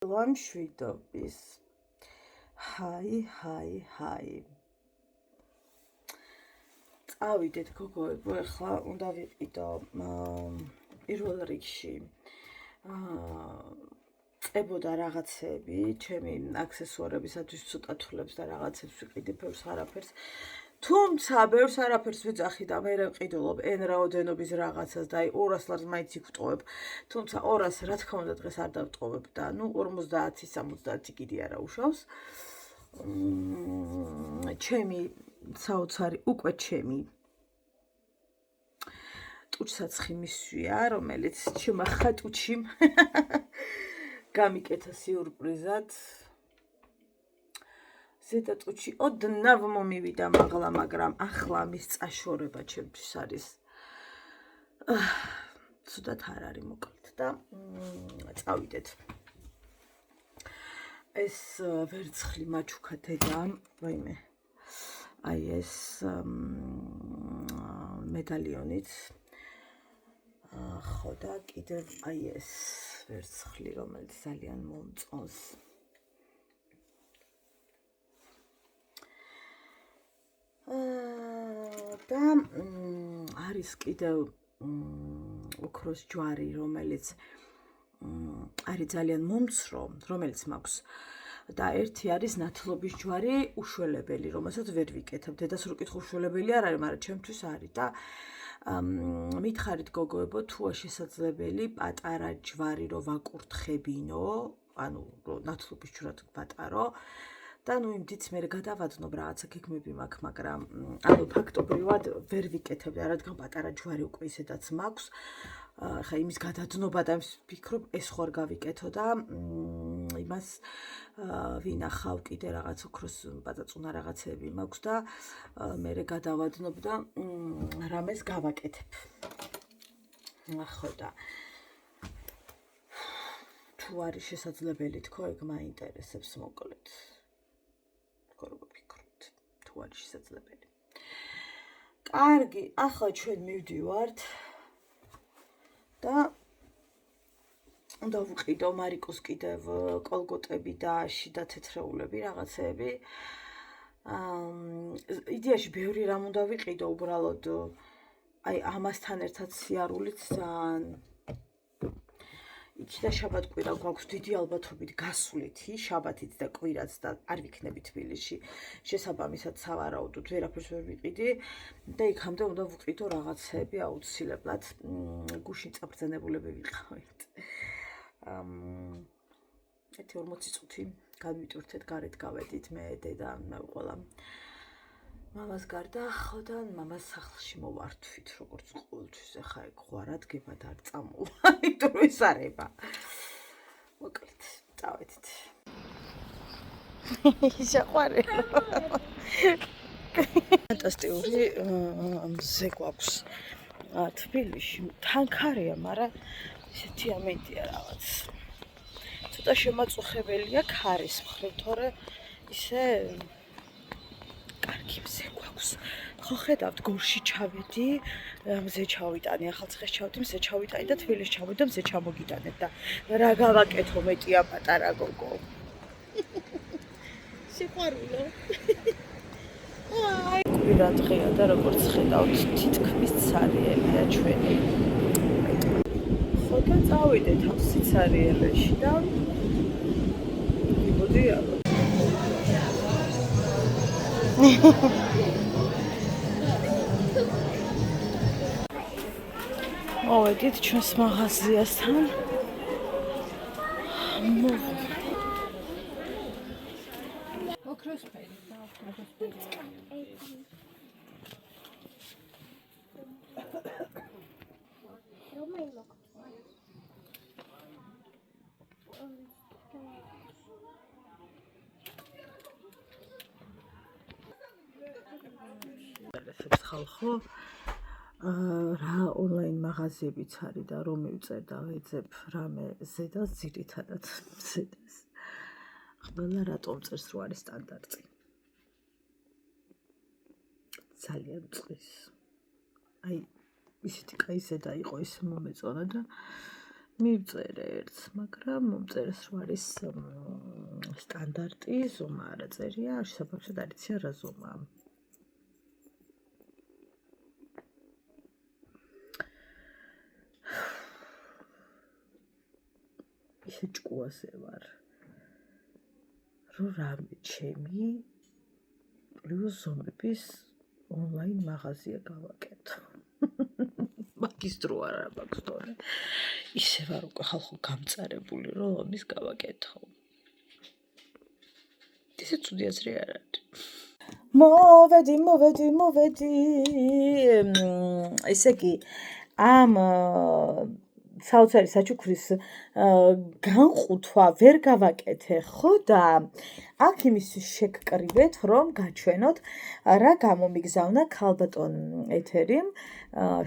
ლამშვიდობის. ჰაი. წავიდეთ გოგოებო, ახლა უნდა ვიყიდო პირველ რიგში წებოდა რაღაცები, ჩემი აქსესუარებისათვის ცოტა თვლებს და რაღაცებს ვიყიდი, ბევრს არაფერს. თუმცა ბევრს არაფერს ვიძახი და მე ვყიდულობ n რაოდენობის რაღაცას და აი 200 ლარს მაინც იქ ვტოვებ. თუმცა 200 რა თქმა უნდა დღეს არ დავტოვებ და ნუ 50-70 კიდე არა უშავს. ჩემი საოცარი უკვე ჩემი ტუჩსაცხი მისვია, რომელიც ჩემმა ხატუჩიმ გამიკეთა სიურპრიზად. ზედა ტუჩი ოდნავ მომივიდა მაღლა, მაგრამ ახლა მის წაშორება ჩემთვის არის ცუდად არ არის მოკლედ და წავიდეთ. ეს ვერცხლი მაჩუქა დედამ, ვაიმე. აი ეს მედალიონით. ხო და კიდევ აი ეს ვერცხლი, რომელიც ძალიან მომწონს. და არის კიდევ ოქროს ჯვარი, რომელიც არის ძალიან მომცრო, რომელიც მაქვს. და ერთი არის ნათლობის ჯვარი, უშველებელი, რომელსაც ვერ ვიკეთებ. დედას რო კითხო უშველებელი არ არის, მაგრამ ჩემთვის არის და მითხარით გოგოებო, თუა შესაძლებელი პატარა ჯვარი რო ვაკურთხებინო, ანუ ნათლობის ჯვრად ვატარო და ნუ იმდიც მე გადავადნობ რაღაცა გეგმები მაქვს, მაგრამ ანუ ფაქტობრივად ვერ ვიკეთებ და რადგან პატარა ჯვარი უკვე ისედაც მაქვს. ხა იმის გადადნობა და ვფიქრობ ეს ხო არ გავიკეთო და იმას ვინახავ კიდე რაღაც ოქროს პაწაწუნა რაღაცები მაქვს და მე გადავადნობ და რამეს გავაკეთებ. ხო და თუ არის შესაძლებელი თქო, ეგ მაინტერესებს მოკლედ. თქო როგორ ვფიქრობთ, თუ არის შესაძლებელი. კარგი, ახლა ჩვენ მივდივართ და უნდა ვყიდო მარიკოს კიდევ კოლგოტები და შიდა თეთრეულები რაღაცეები. იდეაში ბევრი რამ უნდა ვიყიდო, უბრალოდ აი ამასთან ერთად სიარულით ძალიან იქ და შაბათ-კვირა გვაქვს დიდი ალბათობით გასვლითი, შაბათით და კვირაც და არ ვიქნები თბილისში. შესაბამისად სავარაუდოდ ვერაფერს ვერ ვიყიდი და იქამდე უნდა ვყიდო რაღაცები აუცილებლად. გუშინ წაბრძანებულები ვიყავით. 40 წუთი განვიტვირთეთ, გარეთ გავედით, მე დედა მე ყველა მამას გარდა, ხო და მამას სახლში მოვართვით, როგორც ყოველთვის. ახლა ეგ ხო არ ადგება და არ წამოვა, იმიტომ რომ ეს არება. მოკლედ, წავედით. შეყვარება. ფანტასტიკური მზე გვაქვს თბილისში. თანქარია, მაგრამ ისეთი ამენტია რაღაც. ცოტა შემაწუხებელია ქარის მხრივ, თორე ისე კარგი მზე გვაქვს. ხო ხედავთ, გორში ჩავედი, მზე ჩავიტანი, ახალციხეს ჩავდი, მზე ჩავიტანი და თბილისში ჩავედი და მზე ჩამოგიტანეთ და რა გავაკეთო მეტია პატარა გოგო. სიყვარულო. აი, კვირა დღეა და როგორც ხედავთ, თითქმის ცარიელია ჩვენი. ხო და წავიდეთ ამ სიცარიელეში და მივოდი ალბათ. მოვედით ჩვენს მაღაზიასთან. ოქროსფერი და ოქროსფერი. ინტერესებს ხალხო რა ონლაინ მაღაზიებიც არის და რომ მივწერ და ვეძებ რამე ზედას, ძირითადად ზედას. ყველა რატომ წერს რო არის სტანდარტი. ძალიან წყის. აი ისეთი კაი ზედა იყო, ის მომეწონა და მივწერე ერთს, მაგრამ მომწერეს რომ არის სტანდარტი, ზომა არ აწერია, შესაბამისად არ იცი რა ზომაა. ისე ჭკუაზე ვარ, რომ რამე ჩემი პლუს ზომების ონლაინ მაღაზია გავაკეთო. მაგის დრო არ მაქვს თორე. ისე ვარ უკვე ხალხო გამწარებული, რომ ამის გავაკეთო. ისე ცუდი აზრი არ არის. მოვედი. ესე იგი, ამ საოცარი საჩუქრის განყუთვა ვერ გავაკეთე, ხო და აქ იმისთვის შეგკრივეთ, რომ გაჩვენოთ რა გამომიგზავნა ქალბატონ ეთერიმ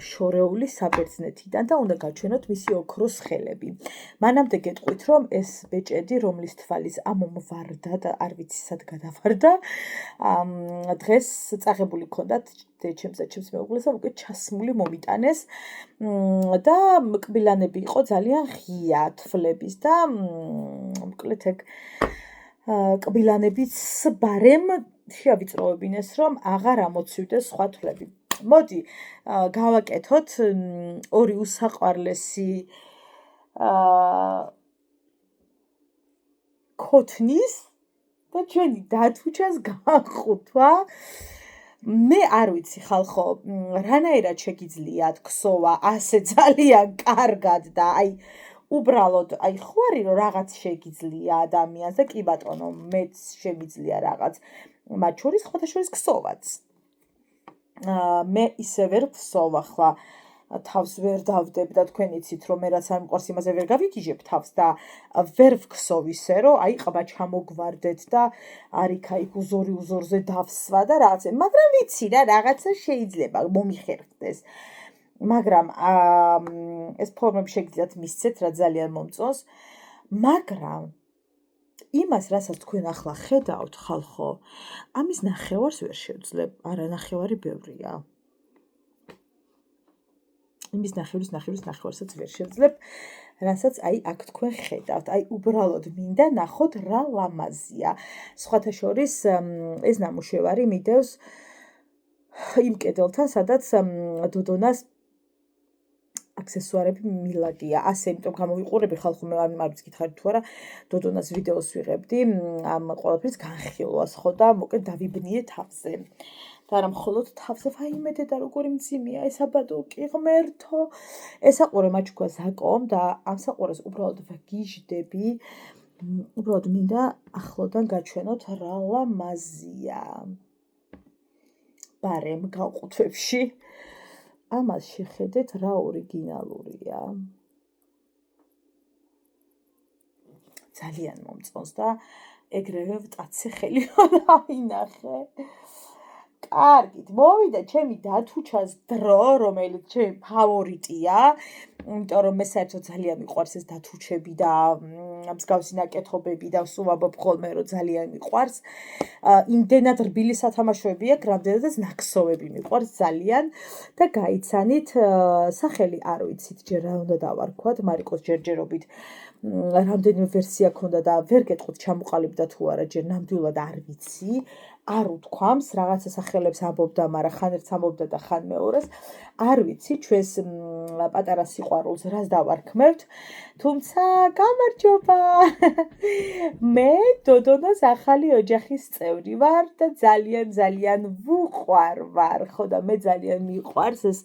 შორეული საბერძნეთიდან და უნდა გაჩვენოთ მისი ოქროს ხელები. მანამდე გეტყვით, რომ ეს ბეჭედი, რომლის თვალის ამომვარდა და არ ვიცი სად გადავარდა, დღეს წაღებული ჰქონდათ ჩემს მეუღლეს, უკვე ჩასმული მომიტანეს და კბილანები იყო ძალიან ღია თვლების და მოკლედ ეგ კბილანებიც ბარემ შეავიწროვებინეს, რომ აღარ ამოცივდეს სხვა თვლები. მოდი გავაკეთოთ ორი უსაყვარლესი ქოთნის და ჩვენი დათუჩას განხუთვა. მე არ ვიცი ხალხო, რანაირად შეგიძლიათ ქსოვა ასე ძალიან კარგად და უბრალოდ ხო არის რომ რაღაც შეგიძლია ადამიანს და კი ბატონო, მეც შემიძლია რაღაც, მათ შორის სხვათა შორის ქსოვაც. მე ისე ვერ ვქსოვ ახლა თავს ვერ დავდებ და თქვენ იცით რომ მე რაც არ მყავს იმაზე ვერ გავიგიჟებ თავს და ვერ ვქსოვ ისე რომ ყბა ჩამოგვარდეთ და არიქ უზორზე დავსვა და რაღაცა, მაგრამ ვიცი რა რაღაცა შეიძლება მომიხერხდეს. მაგრამ ეს ფორმები შეგიძლიათ მისცეთ რა ძალიან მომწონს, მაგრამ იმას, რასაც თქვენ ახლა ხედავთ ხალხო, ამის ნახევარს ვერ შევძლებ, არა ნახევარი ბევრია. იმის ნახევარსაც ვერ შევძლებ, რასაც აქ თქვენ ხედავთ. უბრალოდ მინდა ნახოთ რა ლამაზია. სხვათა შორის ეს ნამუშევარი მიდევს იმ კედელთან, სადაც დოდონას აქსესუარები მილადია. ასე, იმიტომ გამოვიყურები ხალხო, მე არ გითხარით თუ არა, დოდონას ვიდეოს ვიღებდი ამ ყველაფრის განხილვას, ხო და მოკლედ დავიბნიე თავზე. და არა მხოლოდ თავზე, ვაიმე და როგორი მძიმეა ეს აბადოკი ღმერთო. ეს საყურე მაჩქვა ზაკომ და ამ საყურეს უბრალოდ ვგიჟდები. უბრალოდ მინდა ახლოდან გაჩვენოთ რა ლამაზია. ბარემ განყუთვებში. ამას შეხედეთ რა ორიგინალურია. ძალიან მომწონს და ეგრევე ვტაცე ხელი დავინახე. კარგით, მოვიდა ჩემი დათუჩას დრო, რომელიც ჩემი ფავორიტია, იმიტომ რომ მე საერთოდ ძალიან მიყვარს ეს დათუჩები და მსგავსი ნაკეთობები და ვსუმამობ ხოლმე რომ ძალიან მიყვარს. იმდენად რბილი სათამაშოები აქვს, რამდენადაც ნაქსოვები მიყვარს ძალიან და გაიცანით, სახელი არ ვიცით ჯერ რა უნდა დავარქვათ, მარიკოს ჯერჯერობით რამდენიმე ვერსია ქონდა და ვერ გეტყვით ჩამოყალიბდა თუ არა, ჯერ ნამდვილად არ ვიცი. არ უთქვამს, რაღაცა სახელებს ამბობდა, მაგრამ ხან ერთს ამბობდა და ხან მეორეს. არ ვიცი, ჩვენს პატარა სიყვარულს რას დავარქმევთ, თუმცა გამარჯობა. მე დოდონას ახალი ოჯახის წევრი ვარ და ძალიან ვუყვარ, ხო და მე ძალიან მიყვარს ეს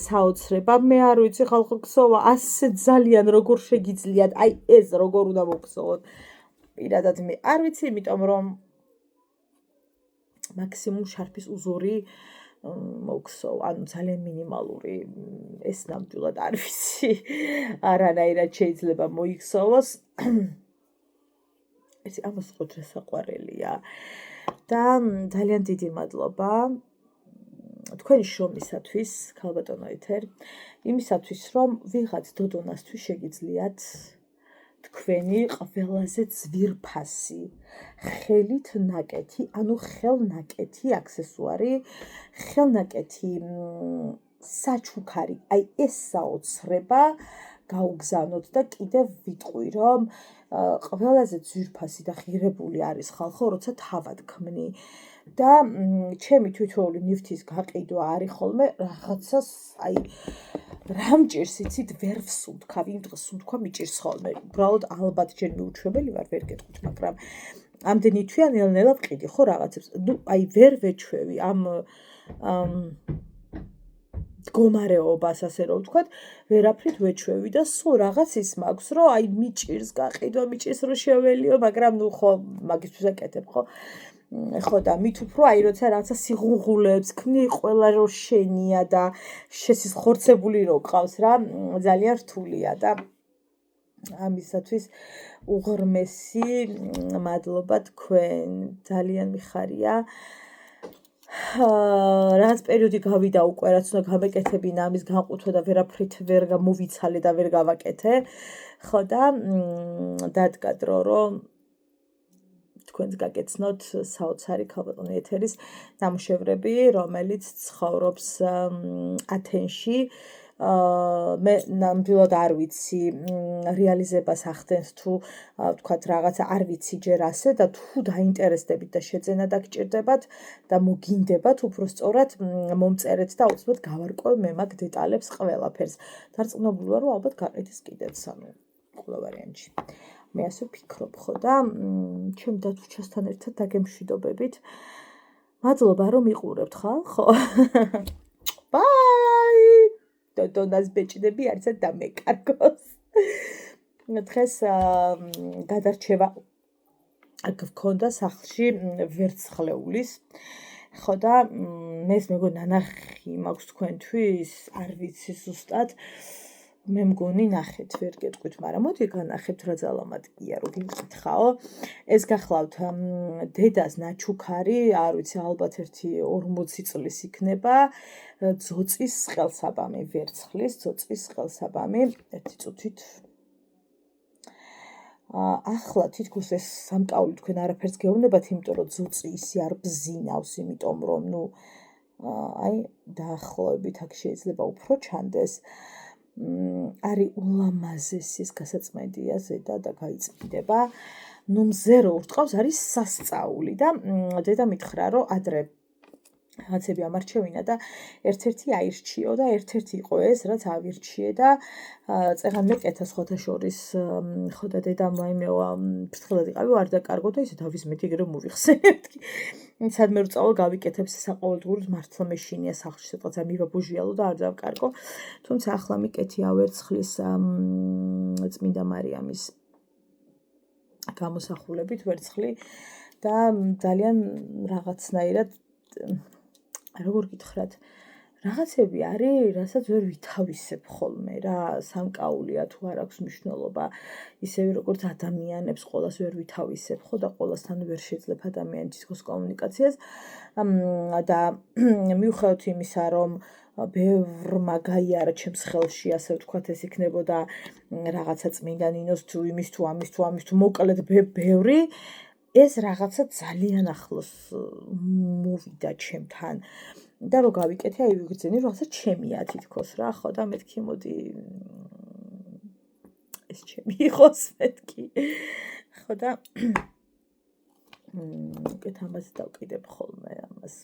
საოცრება. მე არ ვიცი ხალხო ქსოვა, ასე ძალიან როგორ შეგიძლიათ, ეს როგორ უნდა მოგქსოვოთ. პირადად მე არ ვიცი, იმიტომ რომ მაქსიმუმ შარფის უზორი მოგსოვ, ანუ ძალიან მინიმალური, ეს ნამდვილად არ ვიცი, არანაირად შეიძლება მოიქსოვოს. ეს ამას ყუთრა საყვარელია და ძალიან დიდი მადლობა თქვენი შრომისათვის, ქალბატონო ეთერ, იმისათვის, რომ ვიღაც დოდონასთვის შეგიძლიათ თქვენი ყველაზე ძვირფასი ხელით ნაკეთი, ანუ ხელნაკეთი აქსესუარი, ხელნაკეთი საჩუქარი, ეს საოცრება გაუგზავნოთ და კიდევ ვიტყვი, რომ ყველაზე ძვირფასი და ღირებული არის ხალხო, როცა თავად ქმნი და ჩემი თითოეული ნივთის გაყიდვა არის ხოლმე რაღაცას, აი რა მჭირს იცით, ვერ ვსუნთქავ, იმ დღეს სუნთქვა მიჭირს ხოლმე. უბრალოდ ალბათ ჯერ მიუჩვენებელი ვარ, ვერ გეტყვით, მაგრამ ამდენი თვია ნელ-ნელა ვყიდი ხო რაღაცებს. ნუ აი ვერ ვეჩვევი ამ მდგომარეობას, ასე რომ ვთქვათ, ვერაფრით ვეჩვევი და სულ რაღაც ის მაქვს, რომ აი მიჭირს გაყიდვა, მიჭირს რომ შეველიო, მაგრამ ნუ ხო მაგისთვის აკეთებ ხო? ხო და მით უფრო აი როცა რაღაცა სიღუღულებს ქმნი, ყველა რო შენია და შესიზღორცებული რო ყავს რა, ძალიან რთულია და ამისათვის უღრმესი მადლობა თქვენ, ძალიან მიხარია. რაღაც პერიოდი გავიდა უკვე, რაც უნდა გამეკეთებინა ამის განყუთვა და ვერაფრით ვერ გამოვიცალე და ვერ გავაკეთე. ხო და დადგა დრო, რომ თქვენს გაკეცნოთ საოცარი ქალბატონი ეთერის ნამუშევრები, რომელიც ცხოვრობს ათენში. მე ნამდვილად არ ვიცი რეალიზებას ახდენს თუ ვთქვათ რაღაცა არ ვიცი ჯერ ასე და თუ დაინტერესდებით და შეძენა დაგჭირდებათ და მოგინდებათ უბრალოდ მომწერეთ და უცბად გავარკვევ მე მაგ დეტალებს ყველაფერს. დარწმუნებული ვარ, რომ ალბათ გაყიდეს კიდეც ყველა ვარიანტში. მე ასე ვფიქრობ ხო და ჩემ დათვჩასთან ერთად დაგემშვიდობებით. მადლობა რომ იყურებთ ხო? ბაი! დონას ბეჭდები არცად დამეკარგოს. დღეს გადარჩევა გქონდა სახლში ვერცხლეულის. ხო და მეს მეგონა ნანახი მაქვს თქვენთვის, არ ვიცი ზუსტად. მე მგონი ნახეთ, ვერ გეტყვით, მაგრამ მოდი განახებთ რა ძალამატკია რო გიმკითხაო. ეს გახლავთ დედას ნაჩუქარი, არ ვიცი, ალბათ 40 წლის იქნება, ძოწის ყელსაბამი, ვერცხლის ძოწის ყელსაბამი, ერთი წუთით. ახლა თითქოს ეს სამკაული თქვენ არაფერს გეუბნებათ, იმიტომ რომ ძოწი ისე არ ბზინავს, იმიტომ რომ ნუ აი დაახლოებით აქ შეიძლება უფრო ჩანდეს. არის ულამაზესი ეს გასაწმენდია ზედა და გაიწმინდება. ნუ მზე რო ურტყავს, არის სასწაული და დედა მითხრა, რომ ადრე რაღაცები ამარჩევინა და ერთ-ერთი აირჩიო და ერთ-ერთი იყო ეს, რაც ავირჩიე და წეღან მეკეთა სხვათა შორის, ხო და დედამ მაიმეო ფრთხილად იყავი, არ დაკარგო და ისე თავის მეტი ეგრე მოვიხსენებთ. სადმე რო წავალ გავიკეთებ საყოველთაოდ მართლა მეშინია სახლში ცოტა მივაბუჟიალო და არ დავკარგო. თუმცა ახლა მიკეთი ავერცხლის წმინდა მარიამის გამოსახულებით ვერცხლი და ძალიან რაღაცნაირად როგორ გითხრათ, რაღაცები არის, რასაც ვერ ვითავისებ ხოლმე რა, სამკაულია თუ არ აქვს მნიშვნელობა, ისევე როგორც ადამიანებს ყოველას ვერ ვითავისებ, ხო და ყოველასთან ვერ შეძლებ ადამიანის თითქოს კომუნიკაციას და მიუხედავად იმისა, რომ ბევრმა გაიარა ჩემს ხელში, ასე ვთქვათ, ეს იქნებოდა რაღაცა წმინდა ნინოს თუ იმის თუ ამის თუ მოკლედ ბევრი ეს რაღაცა ძალიან ახლოს მოვიდა ჩემთან და რო გავიკეთე, აი ვიგრძენი, რაღაცა ჩემია თითქოს რა, ხო და მეთქი მოდი ეს ჩემი იყოს მეთქი. ხო და უკეთ ამას დავკიდებ ხოლმე ამას.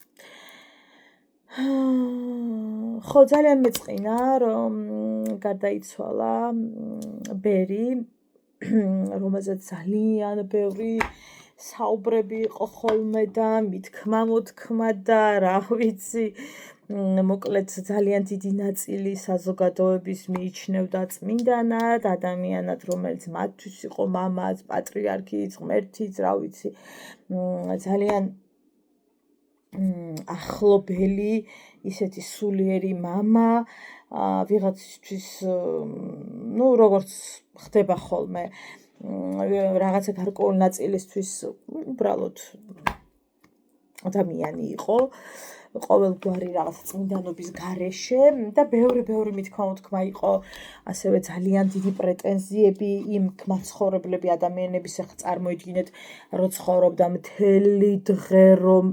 ხო ძალიან მეწყინა რომ გარდაიცვალა ბერი, რომელზეც ძალიან ბევრი საუბრები იყო ხოლმე და მithქმა მოთქმა და რა ვიცი, მოკლედ ძალიან დიდი ნაწილი საზოგადოების მიიჩნევდა წმინდანად, ადამიანად, რომელიც მათთვის იყო მამაც, პატრიარქიც, ღმერთიც, რა ვიცი, ძალიან ახლობელი, ისეთი სულიერი მამა, ვიღაცისთვის, ნუ როგორც ხდება ხოლმე, რაღაცა გარკვეული ნაწილისთვის უბრალოდ ადამიანი იყო, ყოველგვარი რაღაცა წმინდანობის გარეშე და ბევრი მithქმა-მოთქმა იყო, ასევე ძალიან დიდი პრეტენზიები იმ მაცხოვრებლები ადამიანების, ახლა წარმოიდგინეთ, რომ ცხოვრობდა მთელი დღე, რომ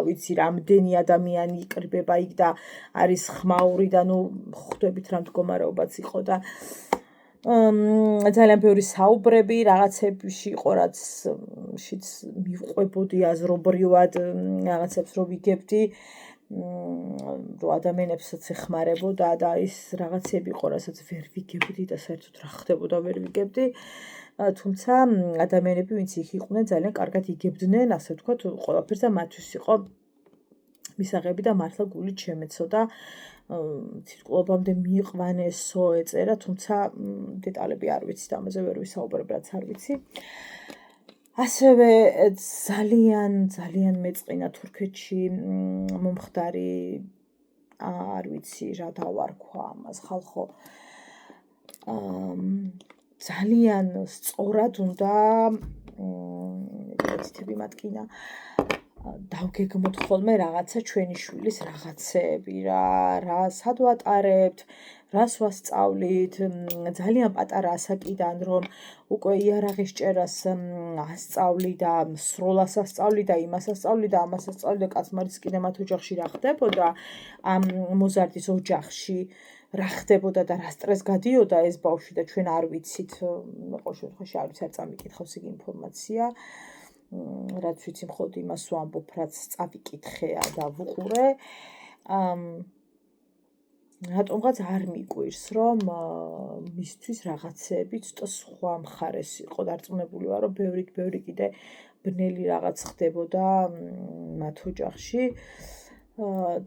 ვიცი, რამდენი ადამიანი იკრიბება იქ და არის ხმაური და ნუ ხვდებით რა მდგომარეობაც იყო და ძალიან ბევრი საუბრები რაღაცებში იყო, რაც შიც მივყვებოდი აზრობრივად რაღაცებს რო ვიგებდი, რო ადამიანებსაც ეხმარებოდა და ის რაღაცები იყო, რასაც ვერ ვიგებდი და საერთოდ რა ხდებოდა ვერ ვიგებდი. თუმცა ადამიანები, ვინც იქ იყვნენ, ძალიან კარგად იგებდნენ, ასე ვთქვათ, ყველაფერს და მათთვის იყო მისაღები და მართლა გულით შემეცოდა. ცირკულობამდე მიიყვანესო ეწერა, თუმცა დეტალები არ ვიცი და ამაზე ვერ ვისაუბრებ, რაც არ ვიცი. ასევე ძალიან მეწყინა თურქეთში მომხდარი, არ ვიცი რა დავარქვა ამას ხალხო. ძალიან სწორად უნდა ეცითები მატკინა დავგეგმოთ ხოლმე რაღაცა ჩვენი შვილის რაღაცეები რა სად ვატარებთ, რას ვასწავლით, ძალიან პატარა ასაკიდან რომ უკვე იარაღის ჭერას ასწავლი და სროლას ასწავლი და იმას ასწავლი და ამას ასწავლი და კაცმარის კიდე მათ ოჯახში რა ხდებოდა, ამ მოზარდის ოჯახში რა ხდებოდა და რა სტრეს გადიოდა ეს ბავშვი და ჩვენ არ ვიცით, ყოველ შემთხვევაში არ ვიცი, არ წამიკითხავს იგი ინფორმაცია. რაც ვიცი მხოლოდ იმას ვამბობ, რაც წავიკითხეა და ვუყურე. რატომღაც არ მიკვირს, რომ მისთვის რაღაცეები ცოტა სხვა მხარეს იყო დარწმუნებული ვარ, რომ ბევრი კიდე ბნელი რაღაც ხდებოდა მათ ოჯახში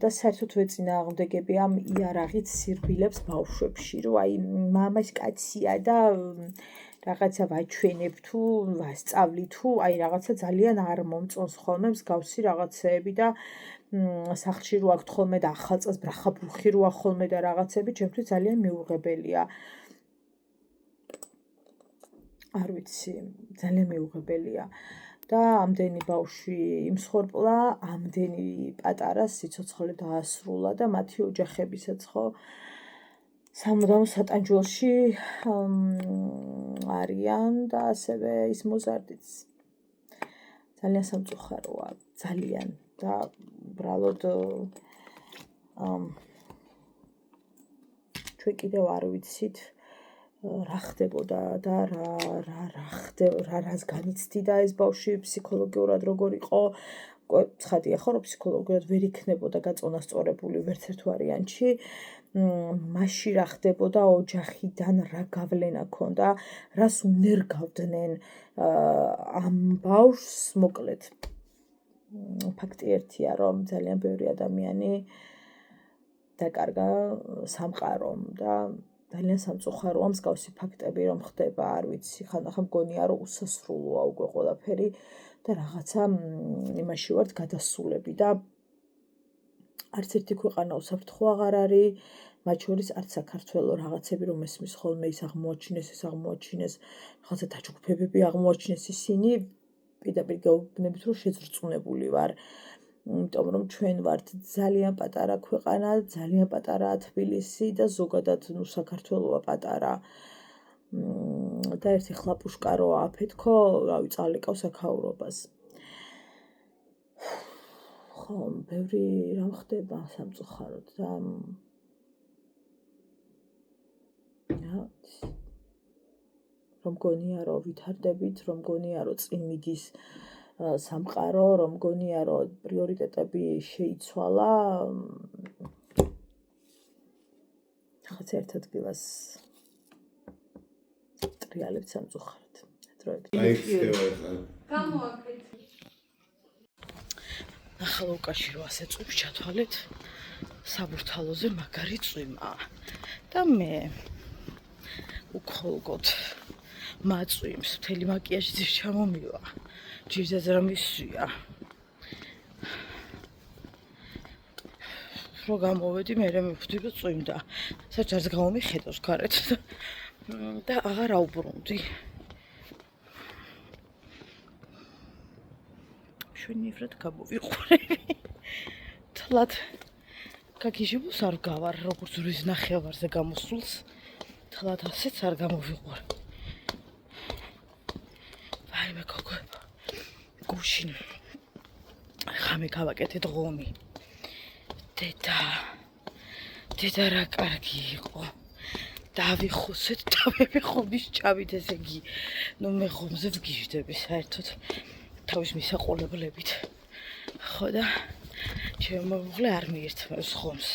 და საერთოდ ვეწინააღმდეგები ამ იარაღით სირბილებს ბავშვებში, რომ აი მამას კაცია და რაღაცა ვაჩვენებ თუ ვასწავლი თუ აი რაღაცა ძალიან არ მომწონს ხოლმე მსგავსი რაღაცეები და სახლში რო აქვთ ხოლმე და ახალ წელს ბრახა-ბრუხი რო აქვს ხოლმე და რაღაცები ჩემთვის ძალიან მეუღებელია. არ ვიცი, ძალიან მეუღებელია. და ამდენი ბავშვი იმსხორპლა, ამდენი პატარა სიცოცხლე დაასრულა და მათი ოჯახებისაც ხო სამუდამო სატანჯველში არიან და ასევე ის მოზარდიც ძალიან სამწუხაროა, ძალიან და უბრალოდ ჩვენ კიდევ არ ვიცით რა ხდებოდა და რას განიცდიდა ეს ბავშვი ფსიქოლოგიურად როგორ იყო. ცხადია ხო, რომ ფსიქოლოგიურად ვერ იქნებოდა გაწონასწორებული ვერც ერთ ვარიანტში. მასში რა ხდებოდა ოჯახიდან რა გავლენა ქონდა, რას უნერგავდნენ ამ ბავშვს, მოკლედ. ფაქტი ერთია, რომ ძალიან ბევრი ადამიანი დაკარგა სამყარომ და ძალიან სამწუხაროა მსგავსი ფაქტები რომ ხდება, არ ვიცი, ხანდახან მგონია რომ უსასრულოა უკვე ყველაფერი და რაღაცა იმაში ვართ გადასულები და არც ერთი ქვეყანა უსაფრთხო აღარ არის, მათ შორის არც საქართველო რაღაცები რომ ესმის ხოლმე ის აღმოაჩინეს, რაღაცა დაჯგუფებები აღმოაჩინეს ისინი პირდაპირ გეუბნებით რომ შეძრწუნებული ვარ. იმიტომ რომ ჩვენ ვართ ძალიან პატარა ქვეყანა, ძალიან პატარა თბილისი და ზოგადად საქართველოა პატარა. და ერთი ხლაპუშკა რო აფეთქო, რავი, წავლეკავს აქაურობას. ხო, ბევრი რამ ხდება სამწუხაროდ და რომ გონია რომ ვითარდებით, რომ გონია რომ წინ მიდის სამყარო, რომ გონია რომ პრიორიტეტები შეიცვალა. რაღაც ერთ ადგილას ტრიალებთ სამწუხაროდ. ახლა უკავშირო ასე წვიმს ჩათვალეთ, საბურთალოზე მაგარი წვიმაა და მე უქოლგოთ მაწვიმს, მთელი მაკიაჟი ძირ ჩამომივა, ჯირზეზე რომ ისვია. რო გამოვედი, მერე მივხვდი რომ წვიმდა. საერთოდ არც გამომიხედავს გარეთ და აღარ აუბრუნდი. შვენივრად გამოვიყურები. თლად გაგიჟებულს არ გავარ, როგორც რის ნახევარზე გამოსულს. თლად ასეც არ გამოვიყურ. ვაიმე გოგო. გუშინ ხამე გავაკეთეთ ღომი. დედა რა კარგი იყო. დავიხოსეთ და ვიხობის ჭამით, ესე იგი, ნუ მე ხომზე ვგიჟდები საერთოდ თავის მისაყოლებლებით. ხო და ჩემი მომღლე არ მიირთმევს ხომს.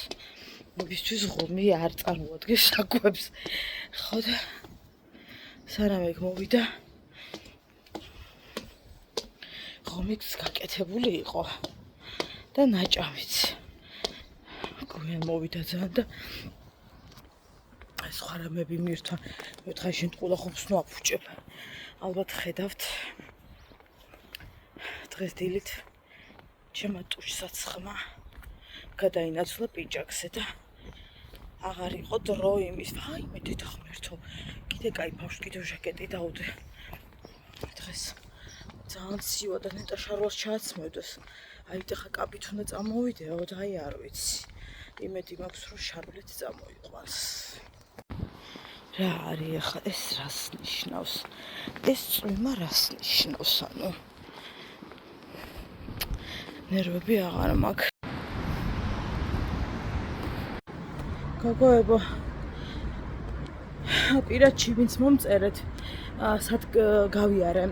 მისთვის ხომი არ წარმოადგენს საკვებს. ხო და სანამ ეგ მოვიდა ხომიც გაკეთებული იყო და ნაჭამიც. გვიან მოვიდა ძალიან და ეს ხარამები მირთვა. მეთხარ შენ ტყულა ხომს ნუ აფუჭებ. ალბათ ხედავთ დღეს დილით ჩემმა ტუშსაც ხმა გადაინაცვლა პიჭაკზე და აღარ იყო დრო იმის. აი მე დედა ღმერთო, კიდე კაი ბავშვი, კიდე ჟაკეტი დაუდე. დღეს ძალიან ცივა და ნეტა შარვალს ჩააცმევდეს. აი და ხა კაბით უნდა წამოვიდეო და აი არ ვიცი. იმედი მაქვს რომ შარვლით წამოიყვანს. რა არის ახლა ეს რას ნიშნავს? ეს წვიმა რას ნიშნავს? ანუ ნერვები აღარ მაქვს. გოგოებო, პირადში ვინც მომწერეთ, სად გავიარე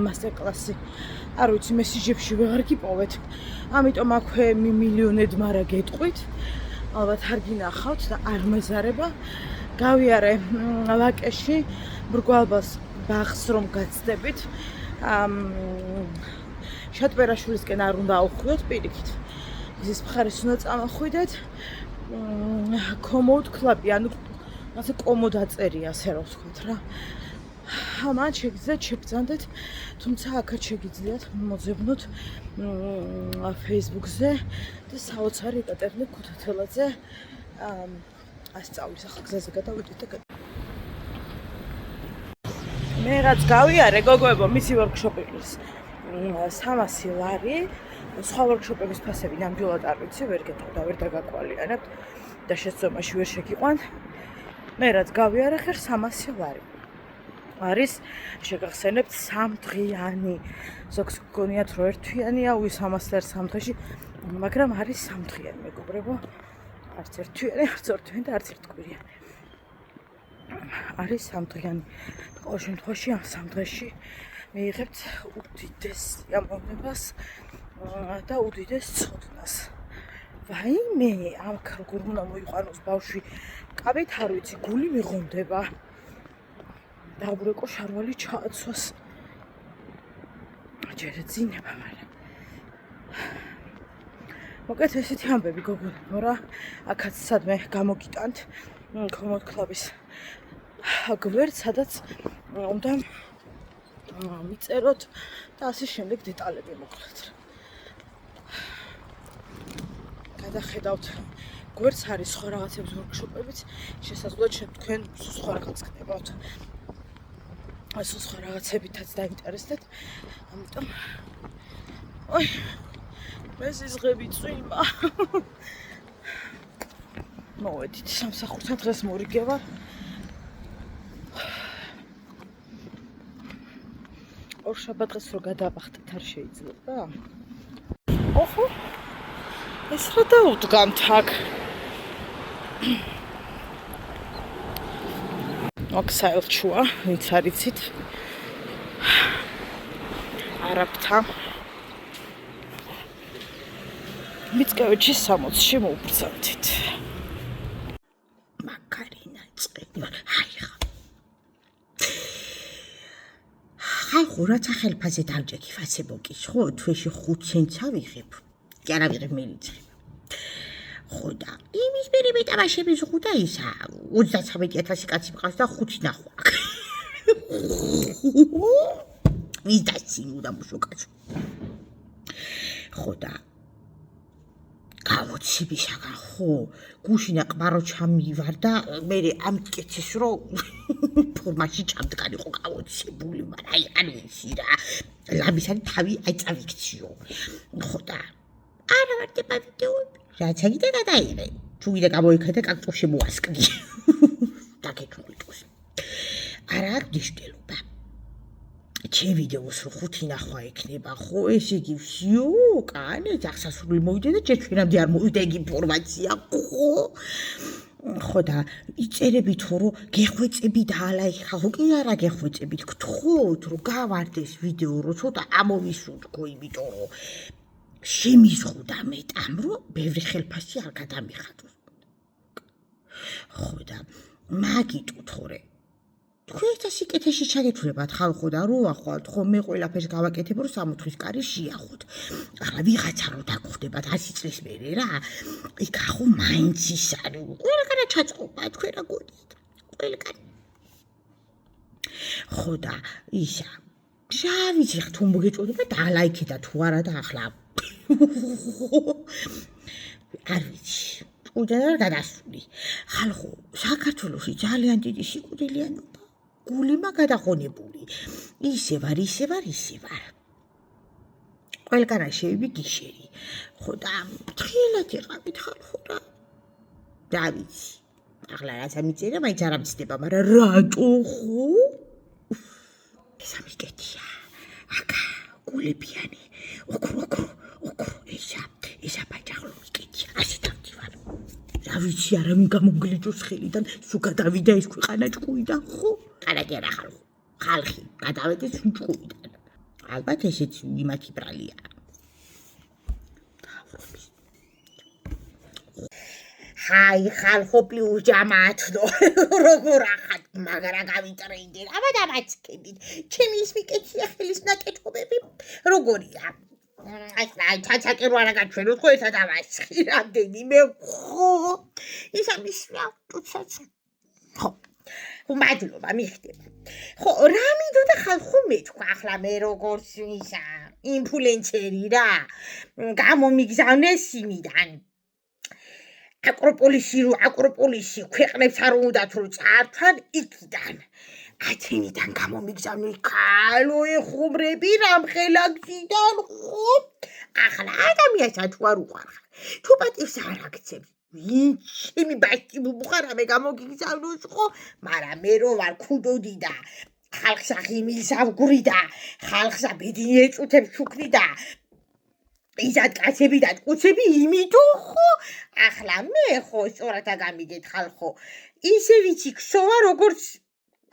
მასტერ კლასი. არ ვიცი, მესიჯებში ვეღარ გიპოვეთ. ამიტომ აქვე მილიონედ მარა გეტყვით. ალბათ არ გინახავთ და არ მეზარება. გავიარე ვაკეში, ბრგვალბას ბაღს რომ გაცდებით. შატბერაშვილისკენ არ უნდა აუხვიოთ პირიქით. მის მხარეს უნდა წამოხვიდეთ. კომოდ კლუბი, ანუ ასე კომოდა წერია, ასე რომ ვთქვათ რა. ამან შეგიძლიათ შეგბრძანდეთ, თუმცა აქაც შეგიძლიათ მოძებნოთ Facebook-ზე და საოცარი ეკატერინე ქუთათელაძე ასწავლის. ახლა გზაზე გადავიდეთ და მე რაც გავიარე გოგოებო, მისი ვორქშოპი ის 300 ლარი. სხვა ვორქშოპების ფასები ნამდვილად არ ვიცი, ვერ გეტყვი და ვერ დაგაკვალიანებთ და შეცდომაში ვერ შეგიყვან. მე რაც გავიარე ხერ 300 ლარი. არის შეგახსენებთ 3 დღიანი. ზოგს გქონიათ რომ ერთთვიანია, 300 ლარი 3 დღეში, მაგრამ არის 3 დღიანი მეგობრებო. არც ერთთვიანი, არც ორთვიანი და არც ერთკვირიანი. არის 3 დღიანი. ყოველ შემთხვევაში ამ 3 დღეში მიიღებთ უდიდეს სიამოვნებას და უდიდეს ცოდნას. ვაიმე, აქ როგორ უნდა მოიყვანოს ბავშვი, კაბით არ ვიცი, გული მიღონდება. დაუბრეკო შარვალი ჩააცვას. ჯერ ძინება, მაგრამ მოკეთ ესეთი ამბები გოგონებო რა. აქაც სადმე გამოგიტანთ კომოდ კლუბის გვერდ, სადაც უნდა მიწეროთ და ასე შემდეგ დეტალები მოკლედ. გადახედავთ გვერდს, არის სხვა რაღაცების ვორქშოპებიც, შესაძლოა თქვენ სხვა რაღაც გქნებავთ. ასე სხვა რაღაცებითაც დაინტერესდეთ. ამიტომ ой, მე სიზღები წვიმა. მოვედით სამსახურთან, დღეს მორიგე ვარ. ორშაბათ დღეს რო გადავახტეთ არ შეიძლება? ოხო, ეს რა დაუდგამთ აქ? ოქსაილჩუა, ვინც არიცით. არაბთა მიწკევიჩი 60-ში მოუბრძანდით. მაკარინა წება, ჰაიხა. ხალხო, რაცა ხელფასზე დავჭექი ფასებოკის, ხო, თვეში 5 ცენტს ავიღებ. კი არა ვიღებ მერიცხვი. ხო და იმის მერე მეტამაშების ხუთა ისა 33,000 კაცი მყავს და 5 ნახვა. ის დაცინუდა მუშოკაც. ხო და გამოცებისაგან ხო გუშინა ყბარო ჩამივარ და მე ამკეცეს რომ ფორმაში ჩამდგარიყო გამოცებული, მაგრამ აი არ ვიცი რა. ლამისანი თავი აი წავიქციო. ხო და არა ვარდება ვიდეოები. რაც აგიდა გადაიღე. თუ კიდე გამოიქედა კაკტუსში მოასკდი. დაგეჭულიყოს. არა აქ დიშტელობა. ჩემ ვიდეოს რო 5 ნახვა ექნება, ხო ესე იგი ვსიო, კანე, ახსასრული მოვიდა და ჯერ ჩვენამდე არ მოვიდა ეგ ინფორმაცია, ხო? ხო და იწერებით რომ გეხვეწები და ალაი ხალხო კი არა გეხვეწებით გთხოვთ რომ გავარდეს ვიდეო რომ ცოტა ამოვისურთქო იმიტომ რომ შემიზღუდა მეტამ რომ ბევრი ხელფასი არ გადამიხადოს ხო და მაგიტყოთ ხორე თქვენ ეს სიკეთეში ჩაგეთვლებათ ხალხო და რო ახვალთ ხო მე ყველაფერს გავაკეთებ რომ 60 თვის კარი შეახოთ ახლა ვიღაცა რო დაგხვდებათ 100 წლის მერე რა იქ ახო მაინც ის არის ყველგან ჩაწყობა თქვენ რა გონიათ ყველგან ხო და ისა რა ვიცი თუ მოგეწოდება და ლაიქედა თუ არა და ახლა არ ვიცი უდან არ გადასული ხალხო საქართველოში ძალიან დიდი სიკვდილიანობა გული მაგადაღონებული ისე ვარ ყველგან შევიბი გიშერი ხო და ფრთხილად იყავით ხალხო რა ვიცი ახლა რაც ამიწერა მაინც არ ამცდება მაგრამ რატო ხო ეს ამიკეთია აკა გულებიანი ოქრო ისა ბაჭაღლო მიკეთია ასე დავდივარ რა ვიცი არავინ გამომგლიჯოს ხელიდან სულ გადავიდა ეს ქვეყანა ჭკუიდან ხო კარგი არა ხალხი გადავედეს ჭკუიდან ალბათ ესეც იმათი ბრალია ჰაი ხალხო პლუს ჯამათნო როგორ ახად მაგრა გავიტრეიდე აბა დამაჩქედით ჩემი ის მიკეთია ხელის ნაკეთობები როგორია აი ჩაჭაკერო არა გაჩვენო ხო ესა დავასხი რამდენიმე ხო ისა მისვია თუცაც ხო მადლობა მიხდება ხო რა მინდოდა ხალხო მეთქვა ახლა მე როგორც ისა ინფლუენსერი რა გამომიგზავნეს იმიდან აკროპოლისი ქვეყნებს არ უნდათ რომ წართან იქიდან ათენიდან გამომიგზავნე ქალო ეხუმრები რამხელა გზიდან ხო ახლა ადამიანს თუ არ უყარხარ თუ პატივს არ აქცევს ვინჩიმი ბაშტი ბუბუხარა მე გამოგიგზავნოს ხო მაგრამ მე რო ვარ ქუდოდი და ხალხს აღიმის ავგური და ხალხს ბედინი ეწუთებს შუქნი და ისად კაცები და კუცები იმიტომ ხო ახლა მე ხო სწორად აგამიგეთ ხალხო ისე ვიცი ქსოვა როგორც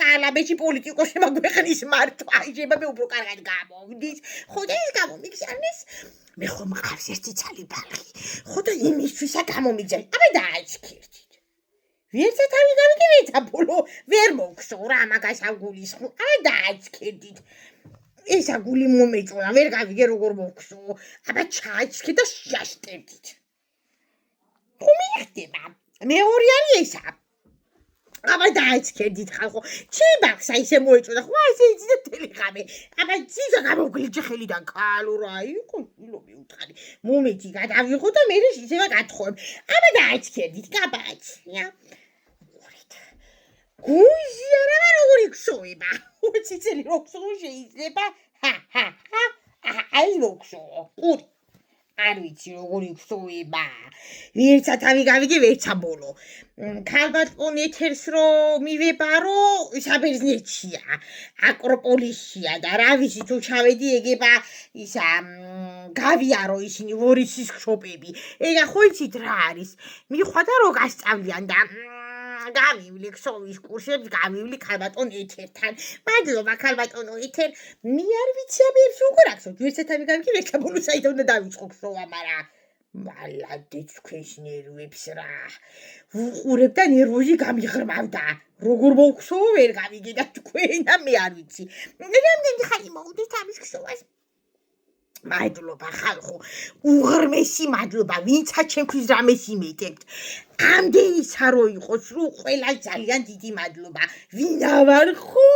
პარლამენტში პოლიტიკოსი მაგვეხნის მართვა შეიძლება მე უფრო კარგად გამოვიდეს ხო და ის გამომიგზავნეს მე ხო მყავს ერთი ცალი ბალხი ხო და იმისთვისა გამომიგზავნე აბა დააჩქირდით ვერცა თავი გავიგებეცა ბოლო ვერ მოგსო რა მაგას აგულის ხო აბა დააჩქირდით ეს აგული მომეწონა ვერ გავიგე როგორ მოგსო აბა ჩაიჩქე და შეაშტერდით თუ მიხდება მეორე არის ესა აბა დააჩქერდით ხალხო ჩიბახსა ისე მოეწოდა ხო ესე იცი ტელეგრამი აბა ძიძა გამოგლიჯე ხელიდან კალო რა იყო ილობი უთხარი მომეჯი გადავიღო და მე ისევა გათხოვებ აბა დააჩქერდით კაბაცია გუჟი არა როგორი ქსოება უციცელი როქსო შეიძლება აი როქსო ყური არ ვიცი როგორი ქსოება ვერცა თავი გავიგე ვერცა ბოლო ქალბატონ ეთერს რო მივებარო საბერძნეთშია აკროპოლისია და რა ვიცი თუ ჩავედი ეგება ისა გავიარო ისინი ვორისის შოპები ეგა ხო იცით რა არის მიხვდა რო გასწავლიან და გამივლი ქსოვის კურსებს გამივლი ქალბატონ ეთერთან მადლობა ქალბატონო ეთერ მე არ ვიცი ამებს როგორ აქცევთ ვერცა თავი გავიგე ვერცა ბოლო საიდან უნდა დავიწყო ქსოვა მაგრამ მალადეც თქვენს ნერვებს რა ვუყურებ და ნერვოზი გამიღრმავდა როგორ მოვხსო ვერ გავიგე და თქვენ და მე არ ვიცი რამდენი ხანი მოვდით ამის ქსოვას მადლობა ხალხო უღრმესი მადლობა ვინცა ჩემთვის რამეს იმეტებთ ამდენისა რო იყოს რო ყველა ძალიან დიდი მადლობა ვინა ვარ ხო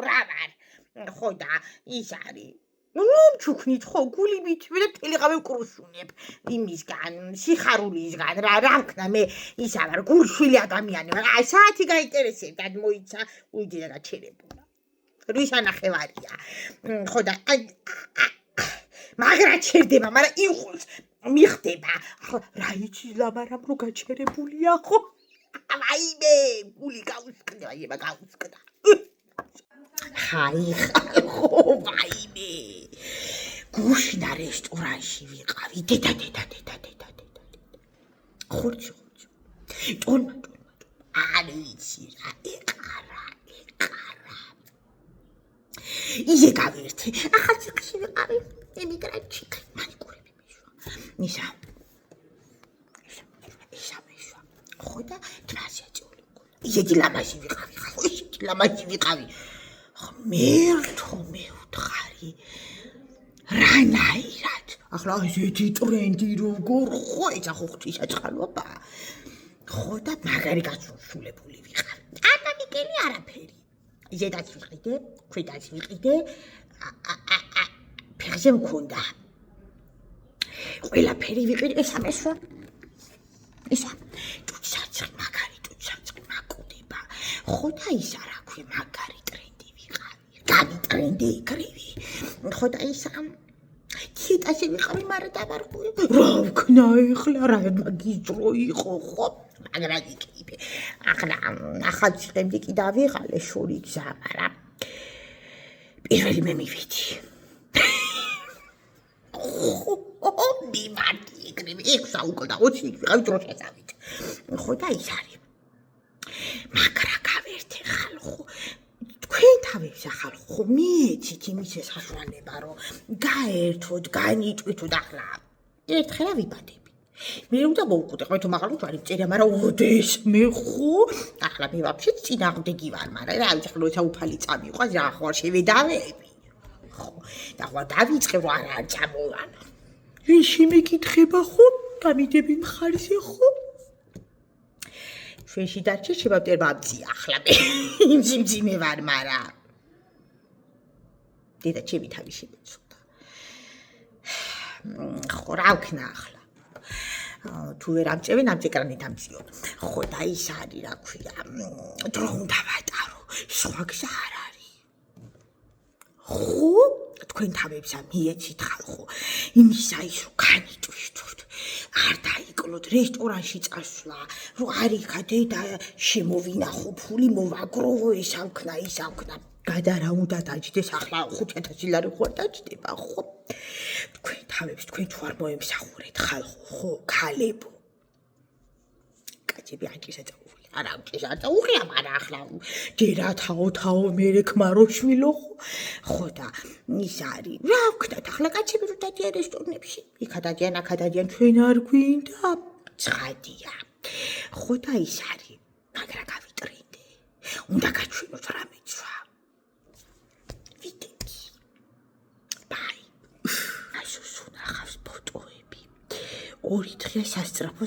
რა ვარ ხო და ის არის რომ ჩუქნით ხო გული მithვი ტელეგრამი ვკრუსუნებ იმისგან სიხარულისგან რა ვქნა მე ისა ვარ გულშვილი ადამიანი ვარ აი საათი გაინტერესებდად მოიცა უიდი და გაჩერებულა რისანახევარია ხო და მაგრა ჩერდება მაგრამ იყოს მიხდება რა იცი ლამარამ რო გაჩერებულია ხო აიმე გული გაუსკდა ება გაუსკდა ჰაი ხო ვაიმე გუშინა რესტორანში ვიყავი დედა ხორჩი ტონმა არ ვიცი რა ეყარა ისე გავერთე ახალ ციხეში ვიყავი ემიგრანტში მანიკურები მიშვა ისა ხო და ტრასია წული ისეთი ლამაზი ვიყავი ხო ისეთი ლამაზი ვიყავი ღმერთო მეუთხარი რანაირად ახლა ესეთი ტრენდი როგორ ხო ეცა ხო ღვთისაწყალობა ხო და მაგარი გასულებული ვიყავი ატამიკელი არაფერი ზედაც ვიყიდე ქვედაც ვიყიდე ფეხზე მქონდა ყველაფერი ვიყიდე ესამესვა ისა თუცაცხი მაგარი თუცაცხი მაკუდება ხო და ისა რა ქვია მაგარი ტრენდი ვიყავი გამი ტრენდი იკრივი ხო და ისა ციტაში ვიყავი მაგრამ დავარღვი რა ვქნა ეხლა რა მაგის დრო იყო ხო მაგრამ იქნებე ახლა ახალ ციხემდე კი დავიღალე შური გზა მაგრამ პირველი მე მივიდი მივადი იქნებე 6 საუკუნე და 20 ვიყავი დროშაზავით ხო და ის არის მაგრა გავერთე ხალხო თქვენ თავებს ახალხო მიეცით იმის საშუალება რომ გაერთოთ განიტვირთოთ ახლა ერთხელ ვიბადები მე უნდა მოვკვდე ხო მაგალითად ვარი წერია მაგრამ ოდეს მე ხო ახლა მე ვაფშე წინააღმდეგი ვარ მაგრამ რა ვიცი ხო უფალი წამიყვას რა ხო შევედავები ხო და ხო დავიწყე რა არა წამოვანა ვინში მეკითხება ხო გამიდები მხარზე ხო ჩვენში დარჩე შევავტერ ბაბძია ახლა მე იმძიმძიმე ვარ მაგრამ დედა ჩემი თავი შემეცოდა ხო რა ვქნა ახლა თუ ვერ ამწევენ ამ ეკრანი დამწიოთ ხო და ის არის რა ქვია დრო უნდა ვატარო სხვა გზა არ არის ხო თქვენ თავებსა მიეცით ხალხო იმისა ის რომ განიტვირთოთ არ დაიკლოთ რესტორანში წასვლა რომ არიქა დედა შემოვინახო ფული მოვაგროვო ისა ვქნა გადარა უნდა დაჯდეს ახლა 5000 ლარი ხო დაჯდება ხო თქვენ თავებს თქვენ თუ არ მოემსახურეთ ხალხო ხო ქალებო კაცები აჭისა წაუღლი არა აჭისა წაუღლია მაგრამ ახლა ჯერა თაო მერე ქმაროშვილო ხო და ის არის რა ვქნათ ახლა კაცები რომ დადიან რესტორნებში იქა დადიან აქა დადიან ჩვენ არ გვინდა ცხადია ხო და ის არის მაგრამ გავიტრინდე უნდა გაჩვენოთ რამეცვა ორი დღე სასწრაფო